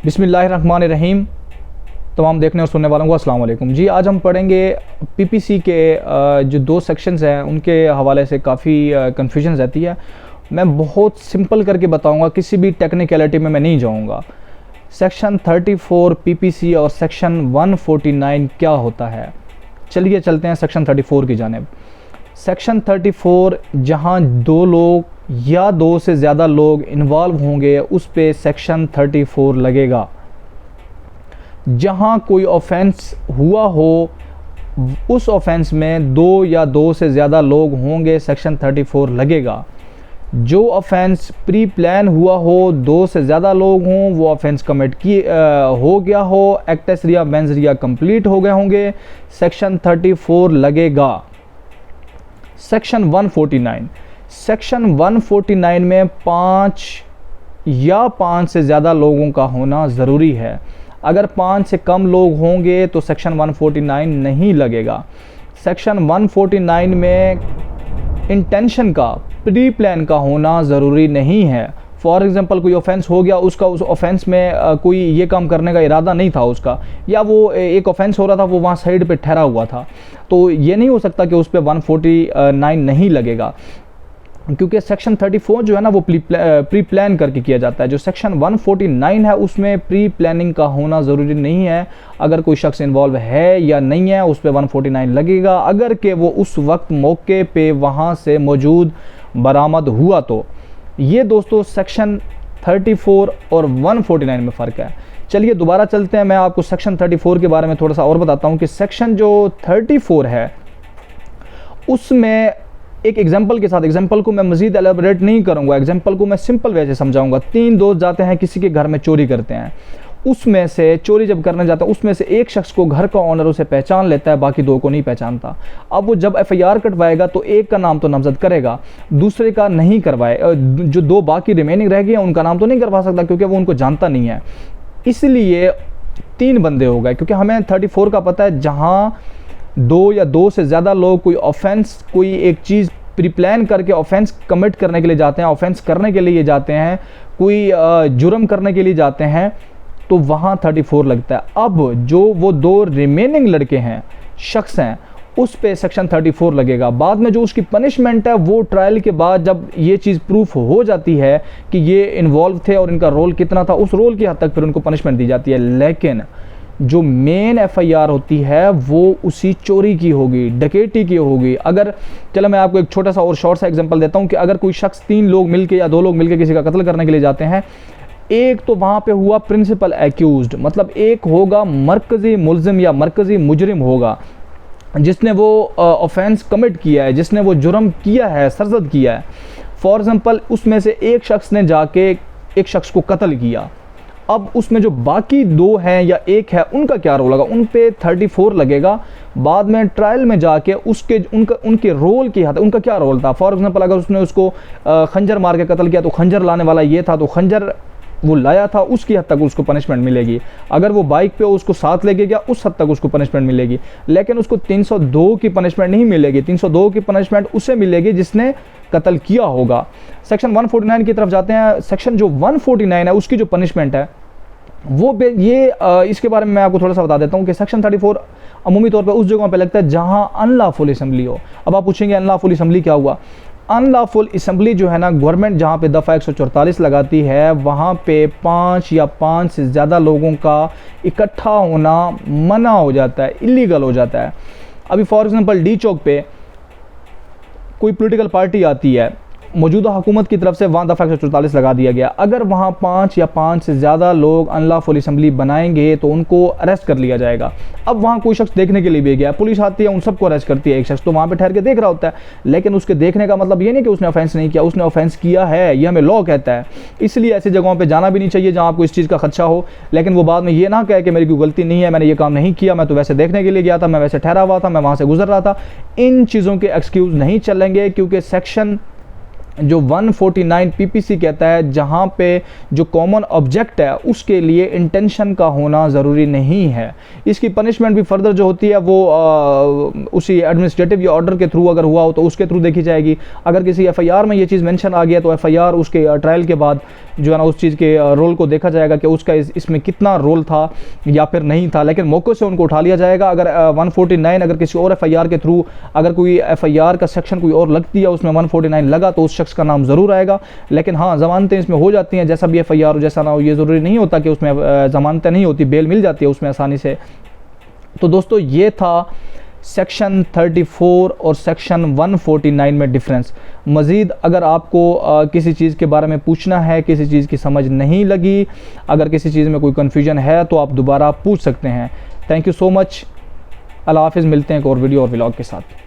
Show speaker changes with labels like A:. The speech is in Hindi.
A: बिस्मिल्लाहिर्रहमानिर्रहीम। तमाम देखने और सुनने वालों को अस्सलाम वालेकुम जी। आज हम पढ़ेंगे पीपीसी के जो दो सेक्शंस हैं उनके हवाले से काफ़ी कन्फ्यूजन रहती है। मैं बहुत सिंपल करके बताऊंगा, किसी भी टेक्निकलिटी में मैं नहीं जाऊंगा। सेक्शन 34 पीपीसी और सेक्शन 149 क्या होता है, चलिए चलते हैं सेक्शन 34 की जानिब। सेक्शन 34 जहां दो लोग या दो से ज़्यादा लोग इन्वॉल्व होंगे उस पे सेक्शन 34 लगेगा। जहां कोई ऑफेंस हुआ हो उस ऑफेंस में दो या दो से ज़्यादा लोग होंगे, सेक्शन 34 लगेगा। जो ऑफेंस प्री प्लान हुआ हो, दो से ज़्यादा लोग हों, वो ऑफेंस कमिट हो गया हो, एक्टस रिया मेंस रिया कंप्लीट हो गए होंगे, सेक्शन 34 लगेगा। सेक्शन 149, सेक्शन 149 में 5 या 5 से ज़्यादा लोगों का होना ज़रूरी है। अगर 5 से कम लोग होंगे तो सेक्शन 149 नहीं लगेगा। सेक्शन 149 में इंटेंशन का, प्री प्लान का होना ज़रूरी नहीं है। फॉर एग्ज़ाम्पल कोई ऑफेंस हो गया, उसका उस ऑफेंस में कोई ये काम करने का इरादा नहीं था उसका, या वो एक ऑफेंस हो रहा था वो वहाँ साइड पे ठहरा हुआ था, तो ये नहीं हो सकता कि उस पर 149 नहीं लगेगा, क्योंकि सेक्शन 34 जो है ना वो प्री प्लान करके किया जाता है। जो सेक्शन 149 है उसमें प्री प्लानिंग का होना ज़रूरी नहीं है। अगर कोई शख्स इन्वॉल्व है या नहीं है उस पर 149 लगेगा, अगर कि वो उस वक्त मौके पे वहाँ से मौजूद बरामद हुआ तो। ये दोस्तों सेक्शन 34 और 149 में फ़र्क है। चलिए दोबारा चलते हैं, मैं आपको सेक्शन 34 के बारे में थोड़ा सा और बताता हूँ कि सेक्शन जो 34 है उसमें एक एग्जाम्पल के साथ, एग्जाम्पल को मैं मज़ीद एलेबोरेट नहीं करूँगा, एग्जाम्पल को मैं सिंपल वे से समझाऊँगा। 3 दोस्त जाते हैं किसी के घर में चोरी करते हैं, उसमें से चोरी जब करने जाता है उसमें से एक शख्स को घर का ऑनर उसे पहचान लेता है, बाकी दो को नहीं पहचानता। अब वो जब एफआईआर कटवाएगा तो एक का नाम तो नामजद करेगा, दूसरे का नहीं करवाए, जो दो बाकी रिमेनिंग रह गए उनका नाम तो नहीं करवा सकता क्योंकि वो उनको जानता नहीं है। इसलिए 3 बंदे हो गए, क्योंकि हमें 34 का पता है जहाँ दो या दो से ज़्यादा लोग कोई ऑफेंस, कोई एक चीज़ प्री प्लान करके ऑफेंस कमिट करने के लिए जाते हैं, ऑफेंस करने के लिए जाते हैं, कोई जुर्म करने के लिए जाते हैं, तो वहाँ 34 लगता है। अब जो वो 2 रिमेनिंग लड़के हैं, शख्स हैं, उस पे सेक्शन 34 लगेगा। बाद में जो उसकी पनिशमेंट है वो ट्रायल के बाद जब ये चीज़ प्रूफ हो जाती है कि ये इन्वॉल्व थे और इनका रोल कितना था, उस रोल की हद तक फिर उनको पनिशमेंट दी जाती है। लेकिन जो मेन एफआईआर होती है वो उसी चोरी की होगी, डकैती की होगी। अगर चलो मैं आपको एक छोटा सा और शॉर्ट सा एग्जांपल देता हूँ कि अगर कोई शख्स 3 लोग मिलके या 2 लोग मिलके किसी का कत्ल करने के लिए जाते हैं, एक तो वहाँ पे हुआ प्रिंसिपल एक्यूज्ड, मतलब एक होगा मरकज़ी मुल्ज़िम या मरकज़ी मुजरिम होगा जिसने वो ऑफेंस कमिट किया है, जिसने वो जुर्म किया है, सरजद किया है। फॉर एग्ज़ाम्पल उसमें से एक शख्स ने जाके एक शख्स को कत्ल किया, अब उसमें जो बाकी 2 हैं या 1 है उनका क्या रोल लगा, उन पे 34 लगेगा। बाद में ट्रायल में जाके उनके रोल की हद, उनका क्या रोल था। फॉर एग्जांपल अगर उसने उसको खंजर मार के कत्ल किया तो खंजर लाने वाला ये था, तो खंजर वो लाया था, उसकी हद तक उसको पनिशमेंट मिलेगी। अगर वो बाइक पे उसको साथ लेके गया उस हद तक उसको पनिशमेंट मिलेगी। लेकिन उसको 302 की पनिशमेंट नहीं मिलेगी, 302 की पनिशमेंट उसे मिलेगी जिसने कत्ल किया होगा। सेक्शन 149 की तरफ जाते हैं। सेक्शन जो 149 है उसकी जो पनिशमेंट है वो ये इसके बारे में मैं आपको थोड़ा सा बता देता हूँ कि सेक्शन 34 अमूमी तौर पे उस जगहों पे लगता है जहाँ अनलॉफुल असम्बली हो। अब आप पूछेंगे अनलॉफुल असम्बली क्या हुआ। अनलॉफुल असम्बली जो है ना, गवर्नमेंट जहाँ पे दफ़ा 144 लगाती है वहाँ पे 5 या 5 से ज़्यादा लोगों का इकट्ठा होना मना हो जाता है, इलीगल हो जाता है। अभी फॉर एग्जांपल डी चौक पे कोई पॉलिटिकल पार्टी आती है, मौजूदा हुकूमत की तरफ से वहाँ दफ़ा 144 लगा दिया गया। अगर वहाँ 5 या 5 से ज़्यादा लोग अनलॉफुल असम्बली बनाएंगे तो उनको अरेस्ट कर लिया जाएगा। अब वहाँ कोई शख्स देखने के लिए भी गया, पुलिस आती है उन सबको अरेस्ट करती है, एक शख्स तो वहाँ पे ठहर के देख रहा होता है, लेकिन उसके देखने का मतलब ये नहीं कि उसने ऑफेंस नहीं किया, उसने ऑफेंस किया है, ये हमें लॉ कहता है। इसलिए ऐसी जगहों पर जाना भी नहीं चाहिए जहाँ आपको इस चीज़ का खदशा हो, लेकिन वो बाद में ये ना कहे कि मेरी कोई गलती नहीं है, मैंने ये काम नहीं किया, मैं तो वैसे देखने के लिए गया था, मैं वैसे ठहरा हुआ था, मैं वहाँ से गुजर रहा था। इन चीज़ों के एक्सक्यूज़ नहीं चलेंगे, क्योंकि सेक्शन जो 149 पीपीसी कहता है जहाँ पे जो कॉमन ऑब्जेक्ट है उसके लिए इंटेंशन का होना ज़रूरी नहीं है। इसकी पनिशमेंट भी फर्दर जो होती है वो उसी एडमिनिस्ट्रेटिव या ऑर्डर के थ्रू अगर हुआ हो तो उसके थ्रू देखी जाएगी। अगर किसी एफआईआर में ये चीज़ मेंशन आ गया तो एफआईआर उसके ट्रायल के बाद जो है ना उस चीज़ के रोल को देखा जाएगा कि उसका इसमें कितना रोल था या फिर नहीं था, लेकिन मौके से उनको उठा लिया जाएगा। अगर 149 अगर किसी और FIR के थ्रू अगर कोई FIR का सेक्शन कोई और लग दिया, उसमें 149 लगा, तो उस शख्स का नाम ज़रूर आएगा। लेकिन हाँ, ज़मानतें इसमें हो जाती हैं, जैसा भी FIR हो जैसा ना हो, ये ज़रूरी नहीं होता कि उसमें ज़मानतें नहीं होती, बेल मिल जाती है उसमें आसानी से। तो दोस्तों ये था सेक्शन 34 और सेक्शन 149 में डिफरेंस। मज़ीद अगर आपको किसी चीज़ के बारे में पूछना है, किसी चीज़ की समझ नहीं लगी, अगर किसी चीज़ में कोई कन्फ्यूजन है तो आप दोबारा पूछ सकते हैं। Thank you so much. अल्लाह हाफ़िज़। मिलते हैं एक और वीडियो और व्लॉग के साथ।